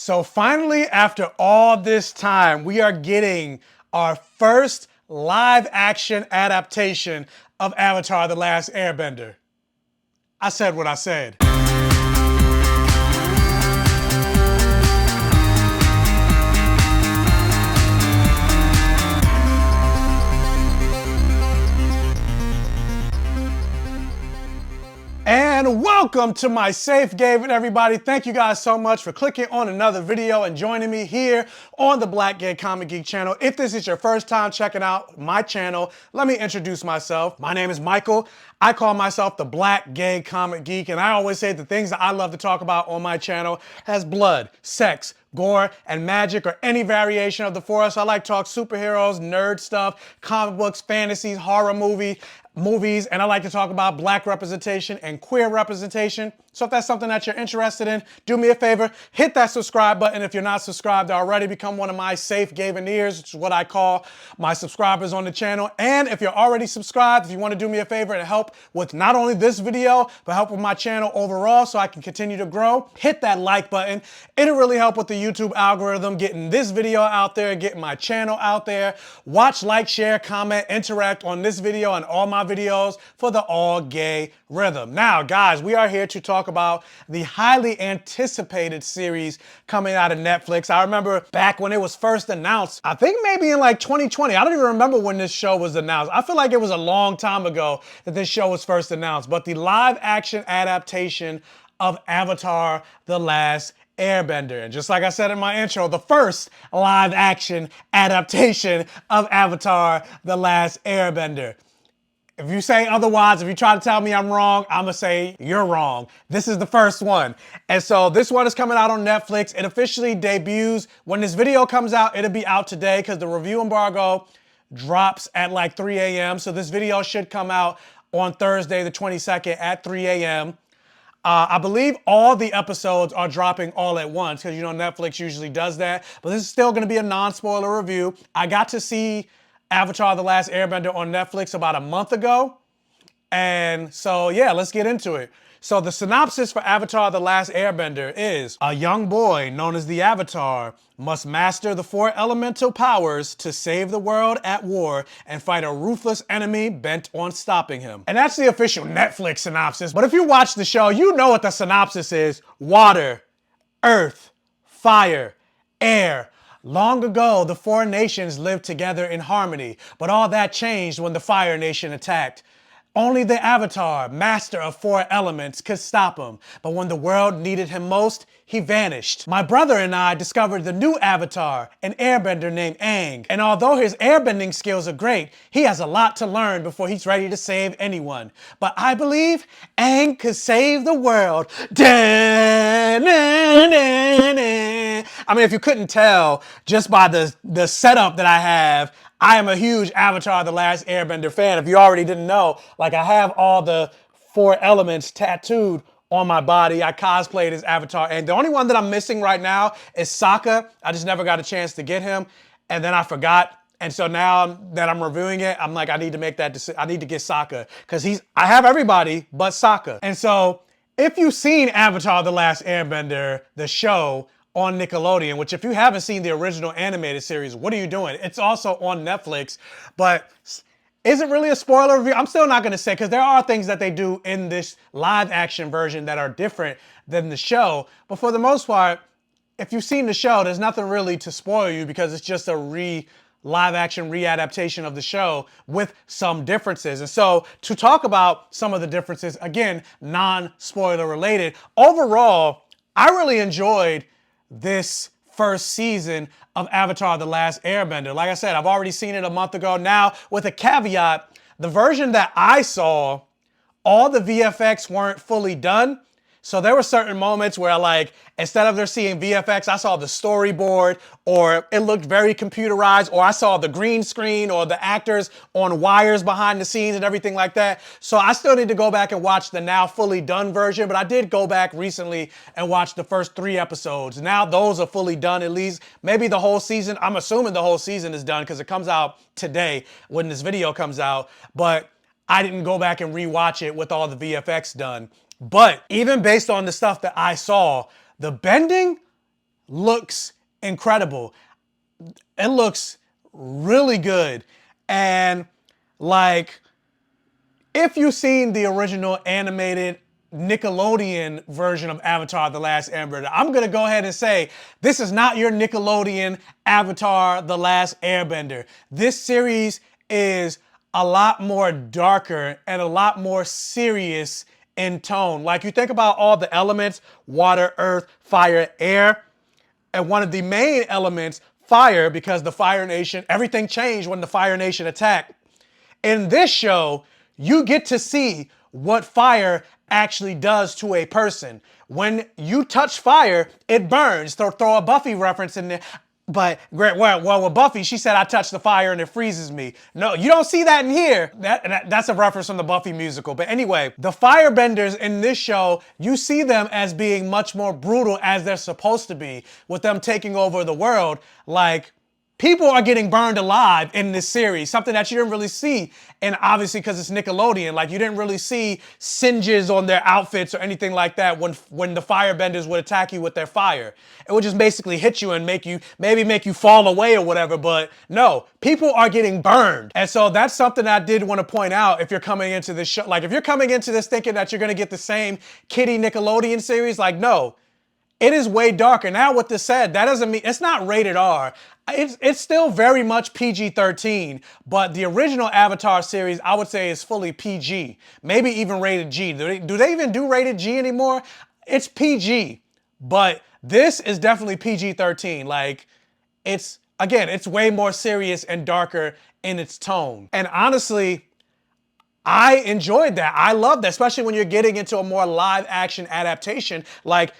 So finally, after all this time, we are getting our first live action adaptation of Avatar the Last Airbender. I said what I said. And welcome to my Safe Gayven, everybody. Thank you guys so much for clicking on another video and joining me here on the BlackGayComicGeek channel. If this is your first time checking out my channel, let me introduce myself. My name is Michael. I call myself the Black Gay Comic Geek, and I always say the things that I love to talk about on my channel has blood, sex, gore, and magic, or any variation of the force. I like to talk superheroes, nerd stuff, comic books, fantasies, horror movies, and I like to talk about black representation and queer representation. So if that's something that you're interested in, do me a favor, hit that subscribe button if you're not subscribed already. Become one of my Safe Gayveneers, which is what I call my subscribers on the channel. And if you're already subscribed, if you want to do me a favor and help with not only this video, but help with my channel overall so I can continue to grow, hit that like button. It'll really help with the YouTube algorithm, getting this video out there, getting my channel out there. Watch, like, share, comment, interact on this video and all my videos for the all gay rhythm. Now, guys, we are here to talk about the highly anticipated series coming out of Netflix. I remember back when it was first announced, I think maybe in like 2020. I don't even remember when this show was announced. I feel like it was a long time ago that this show was first announced, but the live action adaptation of Avatar the Last Airbender. And just like I said in my intro, the first live action adaptation of Avatar the Last Airbender. If you say otherwise, if you try to tell me I'm wrong, I'm gonna say you're wrong. This is the first one. And so this one is coming out on Netflix. It officially debuts. When this video comes out, it'll be out today because the review embargo drops at like 3 a.m. So this video should come out on Thursday, the 22nd at 3 a.m. I believe all the episodes are dropping all at once because, you know, Netflix usually does that. But this is still going to be a non-spoiler review. I got to see Avatar the Last Airbender on Netflix about a month ago. And so, yeah, let's get into it. So the synopsis for Avatar the Last Airbender is: a young boy known as the Avatar must master the 4 elemental powers to save the world at war and fight a ruthless enemy bent on stopping him. And that's the official Netflix synopsis. But if you watch the show, you know what the synopsis is. Water, earth, fire, air. Long ago, the 4 nations lived together in harmony, but all that changed when the Fire Nation attacked. Only the Avatar, master of 4 elements, could stop him. But when the world needed him most, he vanished. My brother and I discovered the new Avatar, an airbender named Aang. And although his airbending skills are great, he has a lot to learn before he's ready to save anyone. But I believe Aang could save the world. I mean, if you couldn't tell just by the setup that I have, I am a huge Avatar the Last Airbender fan. If you already didn't know, like, I have all the 4 elements tattooed on my body. I cosplayed as Avatar, and the only one that I'm missing right now is Sokka. I just never got a chance to get him, and then I forgot. And so now that I'm reviewing it, I'm like, I need to make that decision. I need to get Sokka because I have everybody but Sokka. And so if you've seen Avatar the Last Airbender, the show on Nickelodeon, which if you haven't seen the original animated series, what are you doing? It's also on Netflix, but is it really a spoiler review? I'm still not gonna say, because there are things that they do in this live action version that are different than the show, but for the most part, if you've seen the show, there's nothing really to spoil you because it's just a live action readaptation of the show with some differences. And so to talk about some of the differences, again, non-spoiler related, overall, I really enjoyed this first season of Avatar the Last Airbender. Like I said, I've already seen it a month ago. Now, with a caveat, the version that I saw, all the VFX weren't fully done. So there were certain moments where, like, instead of there seeing VFX, I saw the storyboard, or it looked very computerized, or I saw the green screen or the actors on wires behind the scenes and everything like that. So I still need to go back and watch the now fully done version, but I did go back recently and watch the first 3 episodes. Now those are fully done, at least. Maybe the whole season. I'm assuming the whole season is done because it comes out today when this video comes out, but I didn't go back and rewatch it with all the VFX done. But even based on the stuff that I saw, the bending looks incredible. It looks really good. And like, if you've seen the original animated Nickelodeon version of Avatar the Last Airbender, I'm gonna go ahead and say this is not your Nickelodeon Avatar the Last Airbender. This series is a lot more darker and a lot more serious in tone. Like, you think about all the elements: water, earth, fire, air, and one of the main elements, fire, because the Fire Nation, everything changed when the Fire Nation attacked. In this show, you get to see what fire actually does to a person. When you touch fire, it burns. Throw a Buffy reference in there. But well, with Buffy, she said, I touch the fire and it freezes me. No, you don't see that in here. That's a reference from the Buffy musical. But anyway, the firebenders in this show, you see them as being much more brutal, as they're supposed to be, with them taking over the world. Like, people are getting burned alive in this series, something that you didn't really see. And obviously, because it's Nickelodeon, like, you didn't really see singes on their outfits or anything like that when the firebenders would attack you with their fire. It would just basically hit you and maybe make you fall away or whatever. But no, people are getting burned. And so that's something I did want to point out. If you're coming into this show, like, if you're coming into this thinking that you're going to get the same kiddie Nickelodeon series, like, no. It is way darker. Now, with this said, that doesn't mean it's not rated R. It's still very much PG-13, but the original Avatar series, I would say, is fully PG, maybe even rated G. Do they even do rated G anymore? It's PG, but this is definitely PG-13. Like, it's way more serious and darker in its tone. And honestly, I enjoyed that. I love that, especially when you're getting into a more live action adaptation. Like,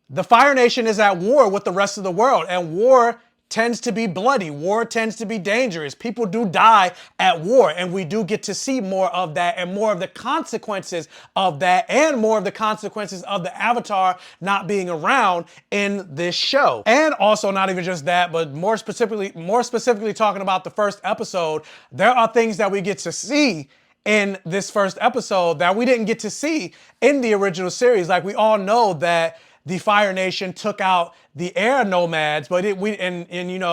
the Fire Nation is at war with the rest of the world, and war tends to be bloody. War tends to be dangerous. People do die at war, and we do get to see more of that and more of the consequences of that, and more of the consequences of the Avatar not being around in this show. And also, not even just that, but more specifically talking about the first episode, there are things that we get to see in this first episode that we didn't get to see in the original series. Like, we all know that the Fire Nation took out the air nomads, but ended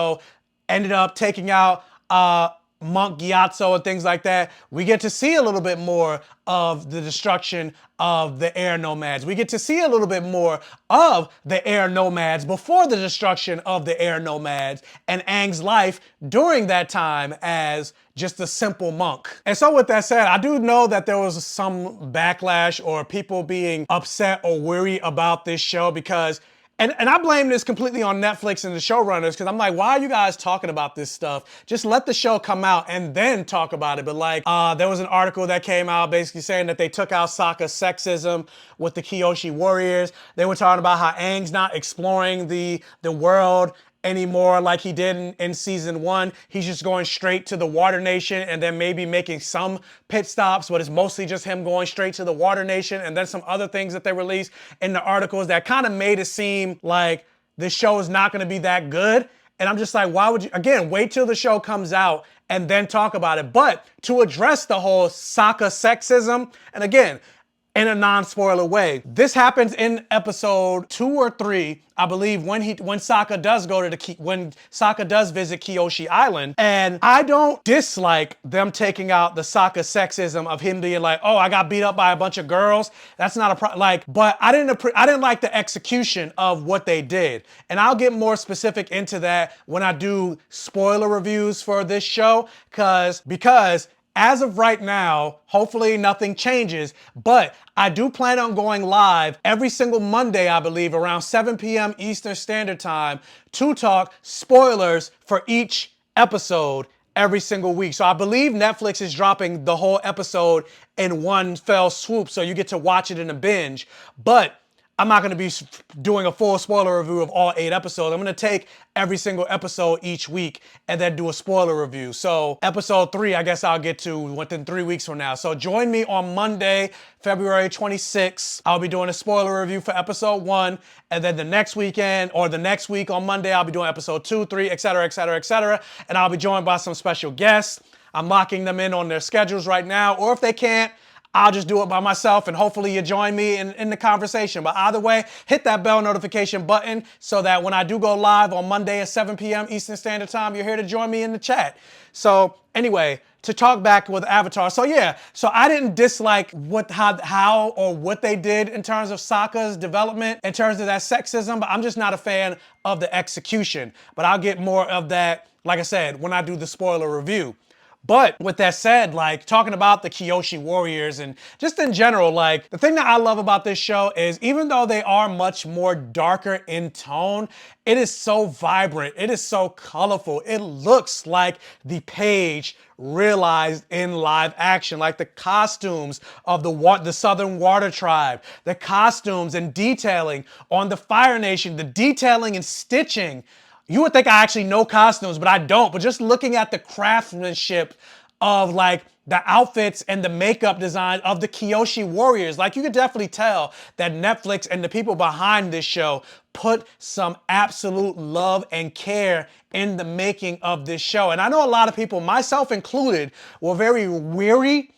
up taking out Monk Gyatso and things like that. We get to see a little bit more of the destruction of the air nomads. We get to see a little bit more of the air nomads before the destruction of the air nomads, and Aang's life during that time as just a simple monk. And so with that said, I do know that there was some backlash or people being upset or worried about this show because, and I blame this completely on Netflix and the showrunners, because I'm like, why are you guys talking about this stuff? Just let the show come out and then talk about it. But like, there was an article that came out basically saying that they took out Sokka's sexism with the Kyoshi warriors. They were talking about how Aang's not exploring the world anymore like he did in season 1. He's just going straight to the Water Nation and then maybe making some pit stops, but it's mostly just him going straight to the Water Nation. And then some other things that they released in the articles that kind of made it seem like this show is not going to be that good. And I'm just like, why would you, again, wait till the show comes out and then talk about it. But to address the whole Sokka sexism, and again, in a non-spoiler way, this happens in episode 2 or 3, I believe, when Sokka does visit Kyoshi Island. And I don't dislike them taking out the Sokka sexism of him being like, oh, I got beat up by a bunch of girls. That's not a problem. Like, but I didn't like the execution of what they did. And I'll get more specific into that when I do spoiler reviews for this show, because as of right now, hopefully nothing changes, but I do plan on going live every single Monday, I believe, around 7 p.m. Eastern Standard Time to talk spoilers for each episode every single week. So I believe Netflix is dropping the whole episode in one fell swoop, so you get to watch it in a binge. But I'm not going to be doing a full spoiler review of all 8 episodes. I'm going to take every single episode each week and then do a spoiler review. So episode 3, I guess I'll get to within 3 weeks from now. So join me on Monday, February 26th. I'll be doing a spoiler review for episode 1. And then the next weekend or the next week on Monday, I'll be doing episode 2, 3, etc., etc., etc. And I'll be joined by some special guests. I'm locking them in on their schedules right now. Or if they can't, I'll just do it by myself, and hopefully you join me in the conversation. But either way, hit that bell notification button so that when I do go live on Monday at 7 p.m. Eastern Standard Time, you're here to join me in the chat. So anyway, to talk back with Avatar. So yeah, so I didn't dislike how or what they did in terms of Sokka's development, in terms of that sexism, but I'm just not a fan of the execution. But I'll get more of that, like I said, when I do the spoiler review. But with that said, like talking about the Kyoshi Warriors and just in general, like the thing that I love about this show is even though they are much more darker in tone, it is so vibrant. It is so colorful. It looks like the page realized in live action, like the costumes of the Southern Water Tribe, the costumes and detailing on the Fire Nation, the detailing and stitching. You would think I actually know costumes, but I don't. But just looking at the craftsmanship of like the outfits and the makeup design of the Kyoshi Warriors, like you could definitely tell that Netflix and the people behind this show put some absolute love and care in the making of this show. And I know a lot of people, myself included, were very weary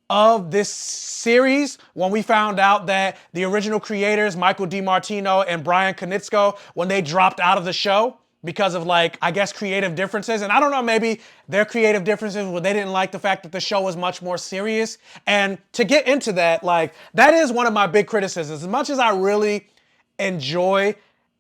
of this series when we found out that the original creators, Michael DiMartino and Brian Konietzko, when they dropped out of the show because of like, I guess, creative differences. And I don't know, maybe their creative differences where they didn't like the fact that the show was much more serious. And to get into that, like, that is one of my big criticisms. As much as I really enjoy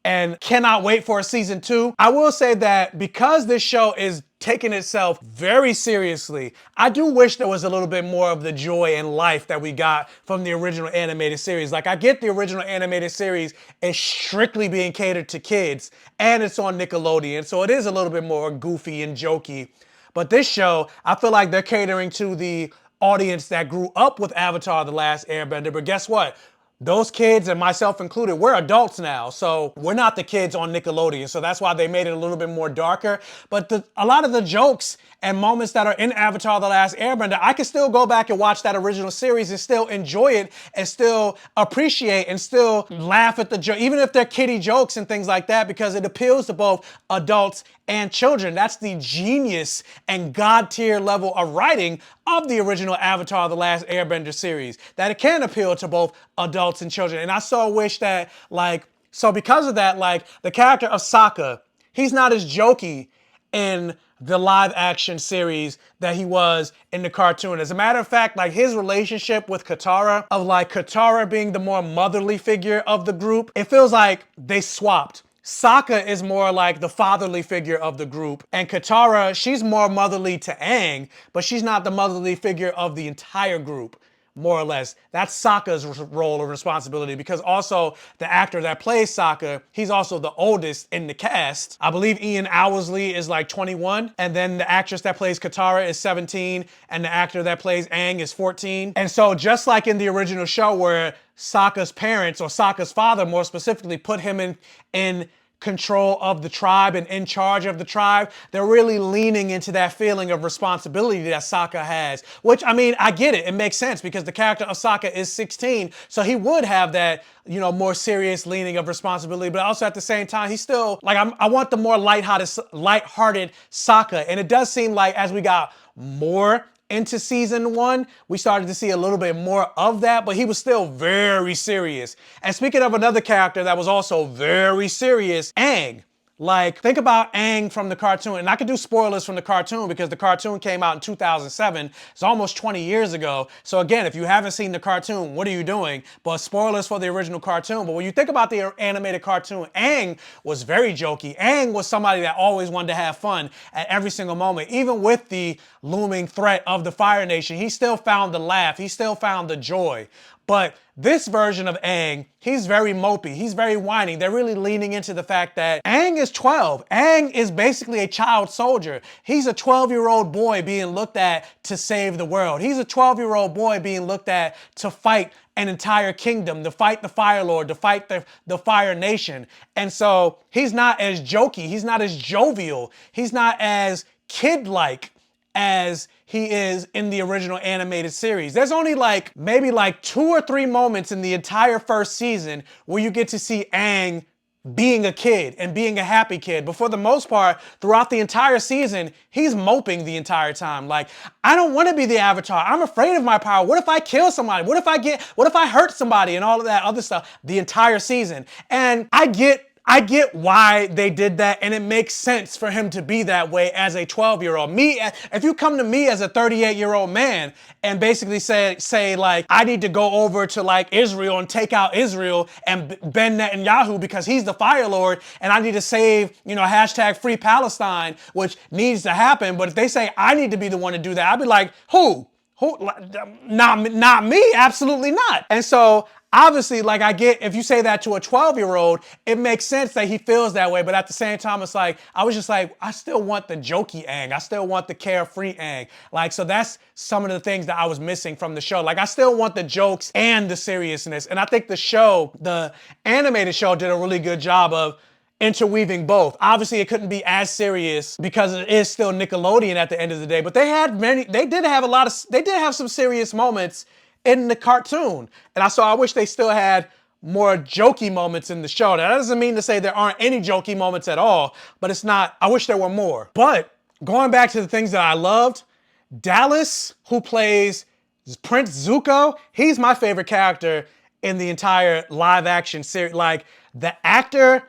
and cannot wait for a season 2, I will say that because this show is taking itself very seriously, I do wish there was a little bit more of the joy and life that we got from the original animated series. Like, I get the original animated series is strictly being catered to kids, and it's on Nickelodeon, so it is a little bit more goofy and jokey. But this show, I feel like they're catering to the audience that grew up with Avatar the Last Airbender, but guess what? Those kids, and myself included, we're adults now, so we're not the kids on Nickelodeon, so that's why they made it a little bit more darker. But a lot of the jokes and moments that are in Avatar the Last Airbender, I can still go back and watch that original series and still enjoy it and still appreciate and still laugh at the joke, even if they're kiddie jokes and things like that, because it appeals to both adults and children. That's the genius and God tier level of writing of the original Avatar the Last Airbender series, that it can appeal to both adults and children. And I so wish that, like, so because of that, like, the character of Sokka, he's not as jokey in the live action series that he was in the cartoon. As a matter of fact, like, his relationship with Katara, of like Katara being the more motherly figure of the group, it feels like they swapped. Sokka is more like the fatherly figure of the group, and Katara, she's more motherly to Aang, but she's not the motherly figure of the entire group, more or less. That's Sokka's role and responsibility, because also the actor that plays Sokka, he's also the oldest in the cast. I believe Ian Owsley is like 21, and then the actress that plays Katara is 17, and the actor that plays Aang is 14. And so just like in the original show where Sokka's parents, or Sokka's father more specifically, put him in control of the tribe and in charge of the tribe, they're really leaning into that feeling of responsibility that Sokka has. Which, I mean, I get it. It makes sense because the character of Sokka is 16, so he would have that, you know, more serious leaning of responsibility, but also at the same time, he's still, like, I want the more lighthearted Sokka. And it does seem like as we got more into season 1, we started to see a little bit more of that, but he was still very serious. And speaking of another character that was also very serious, Aang. Like, think about Aang from the cartoon, and I could do spoilers from the cartoon because the cartoon came out in 2007. It's almost 20 years ago. So again, if you haven't seen the cartoon, what are you doing? But spoilers for the original cartoon. But when you think about the animated cartoon, Aang was very jokey. Aang was somebody that always wanted to have fun at every single moment. Even with the looming threat of the Fire Nation, he still found the laugh. He still found the joy. But this version of Aang, he's very mopey, he's very whiny. They're really leaning into the fact that Aang is 12. Aang is basically a child soldier. He's a 12-year-old boy being looked at to save the world. He's a 12-year-old boy being looked at to fight an entire kingdom, to fight the Fire Lord, to fight the Fire Nation. And so he's not as jokey, he's not as jovial, he's not as kid-like as he is in the original animated series. There's only like maybe like 2 or 3 moments in the entire first season where you get to see Aang being a kid and being a happy kid. But for the most part, throughout the entire season, he's moping the entire time. Like, I don't want to be the Avatar. I'm afraid of my power. What if I kill somebody? What if I hurt somebody and all of that other stuff the entire season? And I get why they did that, and it makes sense for him to be that way as a 12-year-old. Me, if you come to me as a 38-year-old man and basically say like, I need to go over to like Israel and take out Israel and Ben Netanyahu because he's the Fire Lord, and I need to save, you know, hashtag Free Palestine, which needs to happen. But if they say I need to be the one to do that, I'd be like, who? Not me, absolutely not. And so obviously, like, I get, if you say that to a 12-year-old, it makes sense that he feels that way. But at the same time, it's like, I was just like, I still want the jokey Aang. I still want the carefree Aang. Like, so that's some of the things that I was missing from the show. Like, I still want the jokes and the seriousness. And I think the show, the animated show, did a really good job of interweaving both. Obviously, it couldn't be as serious because it is still Nickelodeon at the end of the day, but they did have some serious moments in the cartoon. And I wish they still had more jokey moments in the show. Now, that doesn't mean to say there aren't any jokey moments at all, but I wish there were more. But going back to the things that I loved, Dallas, who plays Prince Zuko, he's my favorite character in the entire live action series. Like, the actor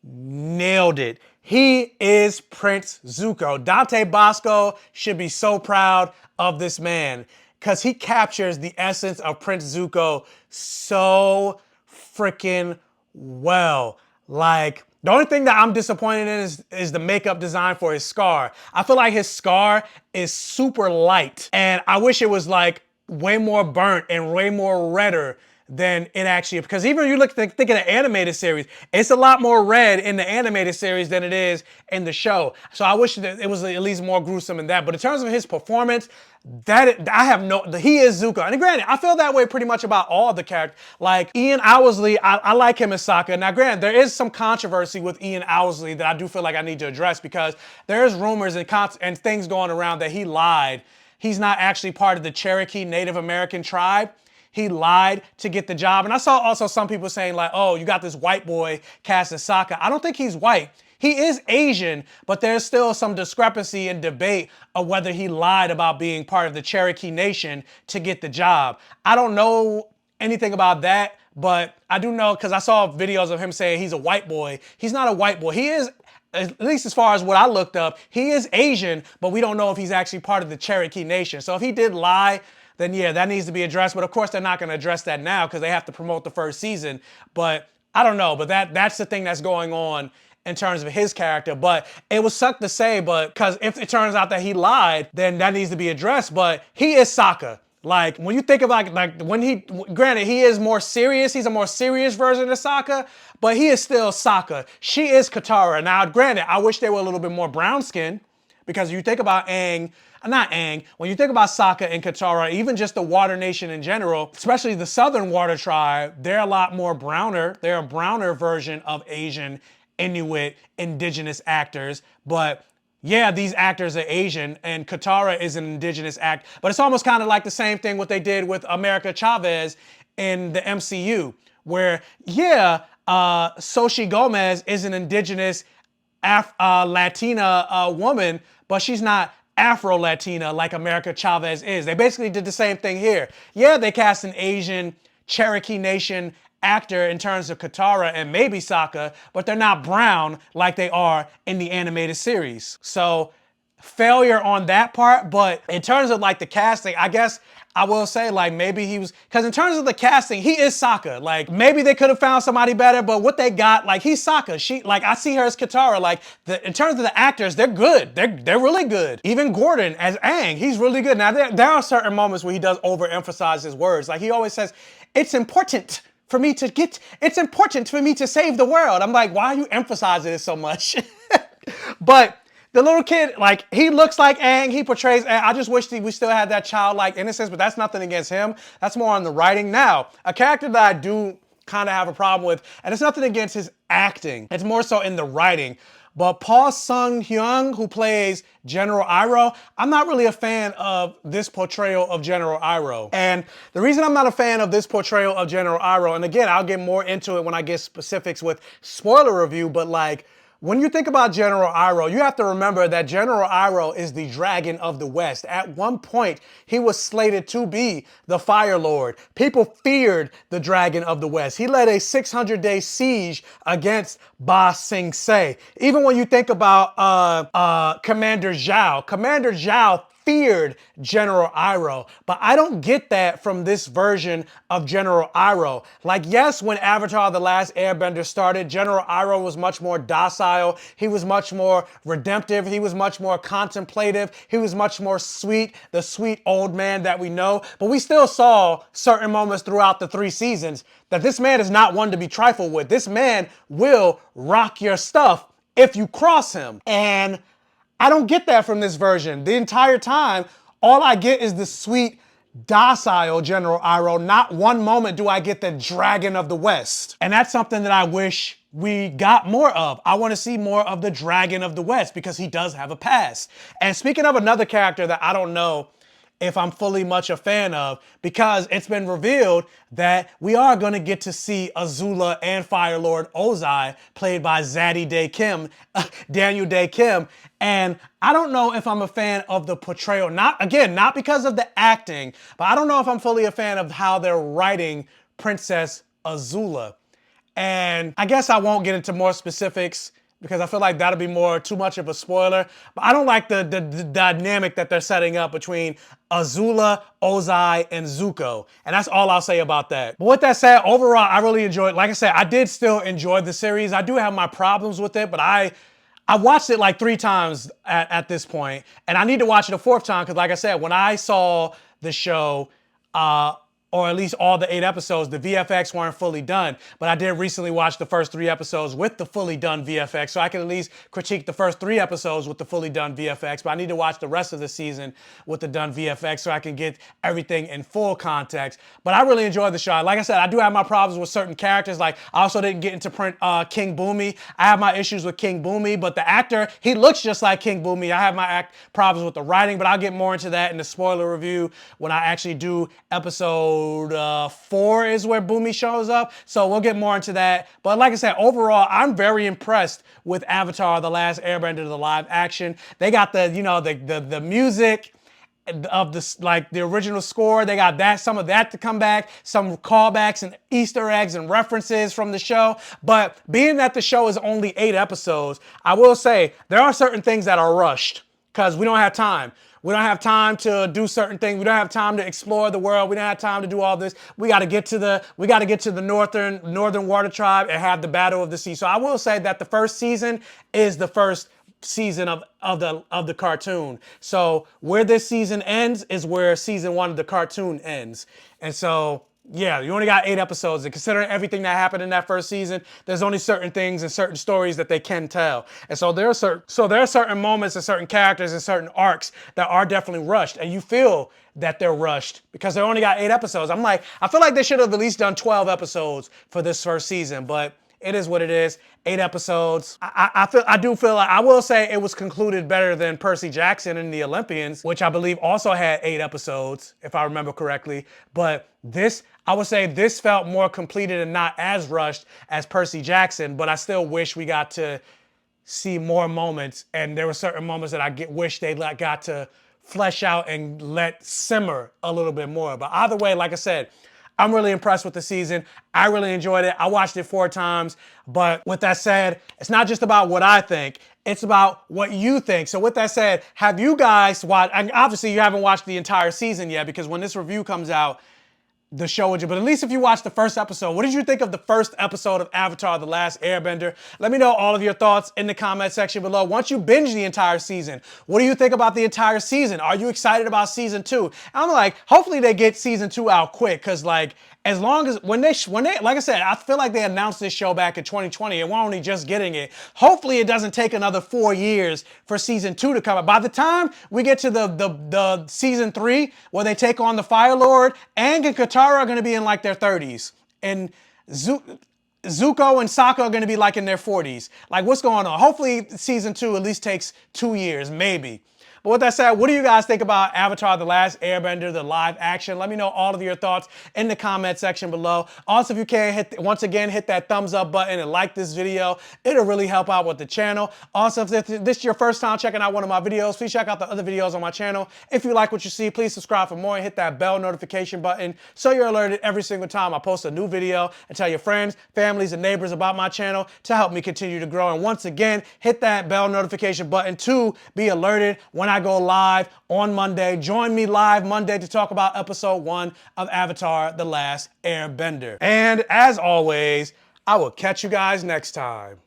nailed it. He is Prince Zuko. Dante Bosco should be so proud of this man because he captures the essence of Prince Zuko so freaking well. Like, the only thing that I'm disappointed in is the makeup design for his scar. I feel like his scar is super light, and I wish it was like way more burnt and way more redder than it actually, because even when you think of the animated series, it's a lot more red in the animated series than it is in the show. So I wish that it was at least more gruesome in that. But in terms of his performance, he is Zuko. And granted, I feel that way pretty much about all the characters. Like Ian Owsley, I like him as Sokka. Now granted, there is some controversy with Ian Owsley that I do feel like I need to address, because there's rumors and things going around that he lied. He's not actually part of the Cherokee Native American tribe. He lied to get the job. And I saw also some people saying like, oh, you got this white boy cast as Sokka. I don't think he's white. He is Asian, but there's still some discrepancy and debate of whether he lied about being part of the Cherokee Nation to get the job. I don't know anything about that, but I do know because I saw videos of him saying he's a white boy. He's not a white boy. He is, at least as far as what I looked up, he is Asian, but we don't know if he's actually part of the Cherokee Nation. So if he did lie, then yeah, that needs to be addressed. But of course, they're not going to address that now because they have to promote the first season. But I don't know. But that's the thing that's going on in terms of his character. But it would suck to say, but because if it turns out that he lied, then that needs to be addressed. But he is Sokka. Like, when you think of like when granted, he is more serious. He's a more serious version of Sokka, but he is still Sokka. She is Katara. Now, granted, I wish they were a little bit more brown skinned, because you think about when you think about Sokka and Katara, even just the Water Nation in general, especially the Southern Water Tribe, they're a lot more browner. They're a browner version of Asian, Inuit, indigenous actors. But yeah, these actors are Asian, and Katara is an indigenous act. But it's almost kind of like the same thing what they did with America Chavez in the MCU, where yeah, Xochitl Gomez is an indigenous Latina woman, but she's not Afro-Latina like America Chavez is. They basically did the same thing here. Yeah, they cast an Asian Cherokee Nation actor in terms of Katara and maybe Sokka, but they're not brown like they are in the animated series. So failure on that part. But in terms of like the casting, I guess I will say like maybe he was, because in terms of the casting, he is Sokka. Like maybe they could have found somebody better, but what they got, like he's Sokka. I see her as Katara. Like in terms of the actors, they're good. They're really good. Even Gordon as Aang, he's really good. Now there are certain moments where he does overemphasize his words. Like he always says, it's important for me to save the world. I'm like, why are you emphasizing it so much? But the little kid, like, he looks like Aang, he portrays Aang. I just wish we still had that childlike innocence, but that's nothing against him. That's more on the writing. Now, a character that I do kind of have a problem with, and it's nothing against his acting, it's more so in the writing, But Paul Sung-hyun, who plays General Iroh, I'm not really a fan of this portrayal of General Iroh. And the reason I'm not a fan of this portrayal of General Iroh, and again, I'll get more into it when I get specifics with spoiler review, but like, when you think about General Iroh, you have to remember that General Iroh is the Dragon of the West. At one point, he was slated to be the Fire Lord. People feared the Dragon of the West. He led a 600-day siege against Ba Sing Se. Even when you think about Commander Zhao feared General Iroh, but I don't get that from this version of General Iroh. Like, yes, when Avatar the Last Airbender started, General Iroh was much more docile, he was much more redemptive, he was much more contemplative, he was much more sweet, the sweet old man that we know, but we still saw certain moments throughout the 3 seasons that this man is not one to be trifled with. This man will rock your stuff if you cross him. And I don't get that from this version. The entire time, all I get is the sweet, docile General Iroh. Not one moment do I get the Dragon of the West. And that's something that I wish we got more of. I want to see more of the Dragon of the West because he does have a past. And speaking of another character that I don't know if I'm fully much a fan of, because it's been revealed that we are going to get to see Azula and Fire Lord Ozai, played by Daniel Day Kim. And I don't know if I'm a fan of the portrayal. Not because of the acting, but I don't know if I'm fully a fan of how they're writing Princess Azula. And I guess I won't get into more specifics because I feel like that'll be too much of a spoiler. But I don't like the dynamic that they're setting up between Azula, Ozai, and Zuko. And that's all I'll say about that. But with that said, overall, I really enjoyed, like I said, I did still enjoy the series. I do have my problems with it, but I watched it like 3 times at this point, and I need to watch it a 4th time because, like I said, when I saw the show, or at least all the 8 episodes, the VFX weren't fully done. But I did recently watch the first 3 episodes with the fully done VFX, so I can at least critique the first 3 episodes with the fully done VFX, but I need to watch the rest of the season with the done VFX so I can get everything in full context. But I really enjoyed the show. Like I said, I do have my problems with certain characters. Like, I also didn't get into King Boomy. I have my issues with King Boomy, but the actor, he looks just like King Boomy. I have my problems with the writing, but I'll get more into that in the spoiler review when I actually do episode 4 is where Boomy shows up. So we'll get more into that. But like I said, overall, I'm very impressed with Avatar the Last Airbender, the live action. They got the, you know, the music of the original score. They got some of that to come back, some callbacks and Easter eggs and references from the show. But being that the show is only 8 episodes, I will say there are certain things that are rushed because we don't have time. We don't have time to do certain things. We don't have time to explore the world. We don't have time to do all this. We got to get to the northern water tribe and have the battle of the sea. So I will say that the first season is the first season of the cartoon. So where this season ends is where season 1 of the cartoon ends. And so yeah, you only got 8 episodes, and considering everything that happened in that first season, there's only certain things and certain stories that they can tell. And so there are certain moments and certain characters and certain arcs that are definitely rushed, and you feel that they're rushed because they only got 8 episodes. I feel like they should have at least done 12 episodes for this first season, but it is what it is. 8 episodes. I do feel like, I will say it was concluded better than Percy Jackson and the Olympians, which I believe also had 8 episodes, if I remember correctly. But this, I would say this felt more completed and not as rushed as Percy Jackson, but I still wish we got to see more moments. And there were certain moments that I wish they got to flesh out and let simmer a little bit more. But either way, like I said, I'm really impressed with the season. I really enjoyed it. I watched it 4 times. But with that said, it's not just about what I think. It's about what you think. So with that said, have you guys watched, and obviously you haven't watched the entire season yet because when this review comes out, the show would you, but at least if you watched the first episode, what did you think of the first episode of Avatar the Last Airbender? Let me know all of your thoughts in the comment section below. Once you binge the entire season, what do you think about the entire season? Are you excited about season 2? And I'm like, hopefully they get season 2 out quick, because like, as long as, when they, like I said, I feel like they announced this show back in 2020 and we're only just getting it. Hopefully it doesn't take another 4 years for season 2 to come out. By the time we get to the season 3, where they take on the Fire Lord, Aang and Katara are going to be in like their 30s. And Zuko and Sokka are gonna be like in their 40s. Like, what's going on? Hopefully season 2 at least takes 2 years, maybe. But with that said, what do you guys think about Avatar the Last Airbender, the live action? Let me know all of your thoughts in the comment section below. Also, if you can, once again, hit that thumbs up button and like this video. It'll really help out with the channel. Also, if this is your first time checking out one of my videos, please check out the other videos on my channel. If you like what you see, please subscribe for more and hit that bell notification button so you're alerted every single time I post a new video, and tell your friends, families, and neighbors about my channel to help me continue to grow. And once again, hit that bell notification button to be alerted when I go live on Monday. Join me live Monday to talk about episode 1 of Avatar the Last Airbender. And as always, I will catch you guys next time.